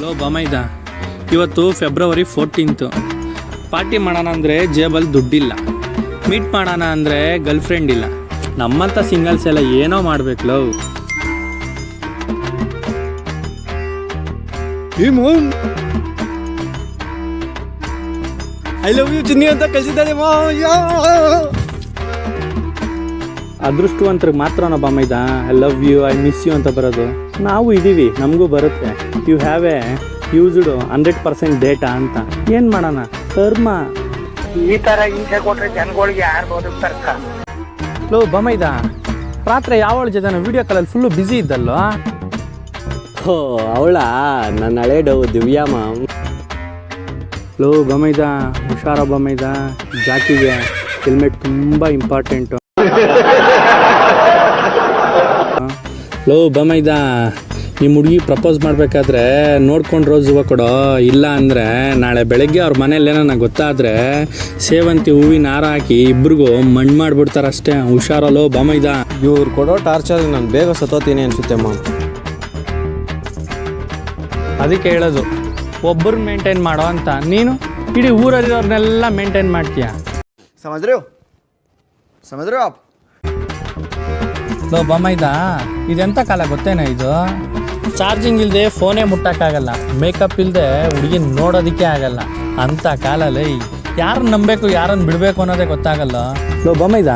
Low ಬಮೈದ, ಇವತ್ತು February 14. Party ಮಾಡೋಣ ಅಂದರೆ ಜೇಬಲ್ಲಿ ದುಡ್ಡಿಲ್ಲ, ಮೀಟ್ ಮಾಡೋಣ ಅಂದರೆ ಗರ್ಲ್ ಫ್ರೆಂಡ್ ಇಲ್ಲ. ನಮ್ಮಂಥ ಸಿಂಗಲ್ಸ್ ಎಲ್ಲ ಏನೋ ಮಾಡ್ಬೇಕು ಲವ್. ಐ ಲವ್ ಯು ಚಿನ್ನಿ ಅಂತ ಕಳಿಸಿದ್ದಾಳೆ. ಅದೃಷ್ಟವಂತರಿಗೆ ಮಾತ್ರ ಬಮೈದ I love you, I miss you ಅಂತ ಬರೋದು. ನಾವು ಇದ್ದೀವಿ, ನಮಗೂ ಬರುತ್ತೆ. You have a used 100% data ಅಂತ. ಏನು ಮಾಡೋಣ, ಕರ್ಮ. ಈ ತರ ಹಿಂಸೆ ಕೊಟ್ರೆ ಜನಗಳಿಗೆ ಯಾರು ಬದುಕ್ತಾರಕ್ಕ? ಲೋ ಬಮೈದ, ರಾತ್ರಿ ಯಾವಳ ಜೊತೆ ವಿಡಿಯೋ ಕಾಲಲ್ಲಿ ಫುಲ್ಲು ಬ್ಯುಸಿ ಇದ್ದಲ್ಲೋ? ಓ ಅವಳ ನನ್ನ ಹಳೆ ಡವ್ ದಿವ್ಯಾ ಮಾಮ್. ಲೋ ಬಮೈದ, ಹುಷಾರ ಬಮೈದ, ಜಾಕಿಗೆ ಹೆಲ್ಮೆಟ್ ತುಂಬ ಇಂಪಾರ್ಟೆಂಟು. ಲೋ ಬಮೈದ, ನಿಮ್ಮ ಹುಡುಗಿ ಪ್ರಪೋಸ್ ಮಾಡಬೇಕಾದ್ರೆ ನೋಡ್ಕೊಂಡು ರೋಸ್ ಹೂವು ಕೊಡೋ. ಇಲ್ಲ ಅಂದರೆ ನಾಳೆ ಬೆಳಗ್ಗೆ ಅವ್ರ ಮನೇಲಿ ಏನೋ ಗೊತ್ತಾದರೆ ಸೇವಂತಿ ಹೂವಿನ ಹಾರ ಹಾಕಿ ಇಬ್ರಿಗೂ ಮಣ್ಣು ಮಾಡಿಬಿಡ್ತಾರಷ್ಟೇ. ಹುಷಾರಲ್ಲೋ ಬಮೈದ. ಇವ್ರು ಕೊಡೋ ಟಾರ್ಚರ್ ನಾನು ಬೇಗ ಸತ್ತೋತೀನಿ ಅನಿಸುತ್ತೆ ಮಾಮ್. ಅದಕ್ಕೆ ಹೇಳೋದು, ಒಬ್ಬರು ಮೇಂಟೈನ್ ಮಾಡೋ ಅಂತ. ನೀನು ಇಡೀ ಊರಲ್ಲಿರೋರ್ನೆಲ್ಲ ಮೇಂಟೈನ್ ಮಾಡ್ತೀಯ. ಸಮುದ್ರ ಲೋ ಬಮೈದ, ಇದೆಂಥ ಕಾಲ ಗೊತ್ತೇನೋ ಇದು? ಚಾರ್ಜಿಂಗ್ ಇಲ್ಲದೆ ಫೋನೇ ಮುಟ್ಟಕ್ಕಾಗಲ್ಲ, ಮೇಕಪ್ ಇಲ್ಲದೆ ಹುಡುಗಿ ನೋಡೋದಕ್ಕೆ ಆಗಲ್ಲ ಅಂಥ ಕಾಲಲ್ಲಿ ಯಾರನ್ನು ನಂಬಬೇಕು ಯಾರನ್ನು ಬಿಡಬೇಕು ಅನ್ನೋದೇ ಗೊತ್ತಾಗಲ್ಲ. ಲೋ ಬಮೈದ,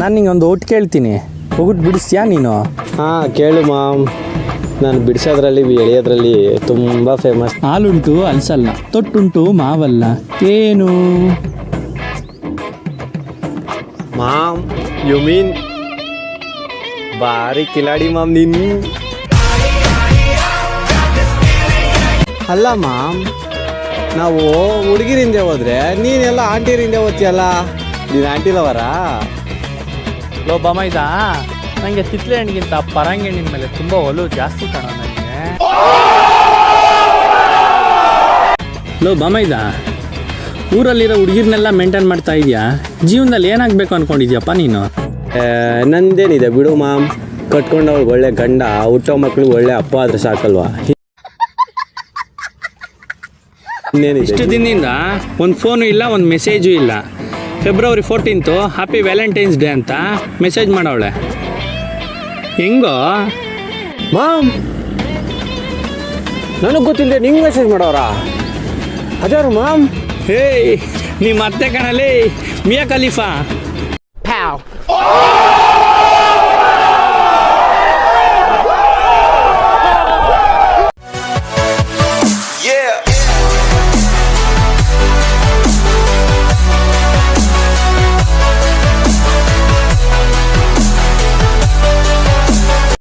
ನಾನು ನಿಂಗೆ ಒಂದು ಒಟ್ಟು ಕೇಳ್ತೀನಿ, ಹೋಗ್ಬಿಟ್ಟು ಬಿಡಿಸ್ತೀಯಾ ನೀನು? ಹಾಂ ಕೇಳು ಮಾಮ್. ನಾನು ಬಿಡಿಸೋದ್ರಲ್ಲಿ ಎಳೆಯೋದ್ರಲ್ಲಿ ತುಂಬ ಫೇಮಸ್. ಹಾಲುಂಟು ಅಲ್ಸಲ್ಲ, ತೊಟ್ಟುಂಟು ಮಾವಲ್ಲ, ಏನು ಮಾಮ್ ಯು ಮೀನ್ ಭಾರಿ ಕಿಲಾಡಿ ಮಾಮ್ ನೀನು. ಅಲ್ಲ ಮಾಮ್, ನಾವು ಹುಡುಗಿರಿಂದೆ ಹೋದ್ರೆ ನೀನೆಲ್ಲ ಆಂಟಿಯರಿಂದ ಓದ್ತೀಯಲ್ಲ, ನೀನು ಆಂಟಿ ಲವರಾ? ಲೋ ಬಮೈದ, ನನಗೆ ತಿತ್ಲೆ ಹಣ್ಣಿಗಿಂತ ಪರಂಗಿ ಹಣ್ಣಿನ ಮೇಲೆ ತುಂಬ ಒಲವು ಜಾಸ್ತಿ ಕಾಣೋ ನನಗೆ. ಲೋ ಬಮೈದ, ಊರಲ್ಲಿರೋ ಹುಡುಗಿರ್ನೆಲ್ಲ ಮೇಂಟೈನ್ ಮಾಡ್ತಾ ಇದೆಯಾ? ಜೀವನದಲ್ಲಿ ಏನಾಗಬೇಕು ಅಂದ್ಕೊಂಡಿದ್ಯಪ್ಪ ನೀನು? ನಂದೇನಿದೆ ಬಿಡು ಮಾಮ್, ಕಟ್ಕೊಂಡವ್ರಿಗೆ ಒಳ್ಳೆ ಗಂಡ, ಹುಟ್ಟೋ ಮಕ್ಳಿಗೆ ಒಳ್ಳೆ ಅಪ್ಪ ಆದ್ರೆ ಸಾಕಲ್ವಾ? ಇಷ್ಟು ದಿನದಿಂದ ಒಂದು ಫೋನು ಇಲ್ಲ, ಒಂದು ಮೆಸೇಜು ಇಲ್ಲ. ಫೆಬ್ರವರಿ 14 ಹ್ಯಾಪಿ ವ್ಯಾಲೆಂಟೈನ್ಸ್ ಡೇ ಅಂತ ಮೆಸೇಜ್ ಮಾಡವಳೆ. ಹೆಂಗೋ ಮಾಮ್, ನನಗೆ ಗೊತ್ತಿಲ್ಲದೆ ನಿಂಗೆ ಮೆಸೇಜ್ ಮಾಡೋರಾ? ಅದ್ಯಾರು ಮಾಮ್? ಹೇ, ನಿಮ್ಮ ಅತ್ತೆ ಕಣಲ್ಲಿ ಮಿಯಾ ಖಲೀಫಾ.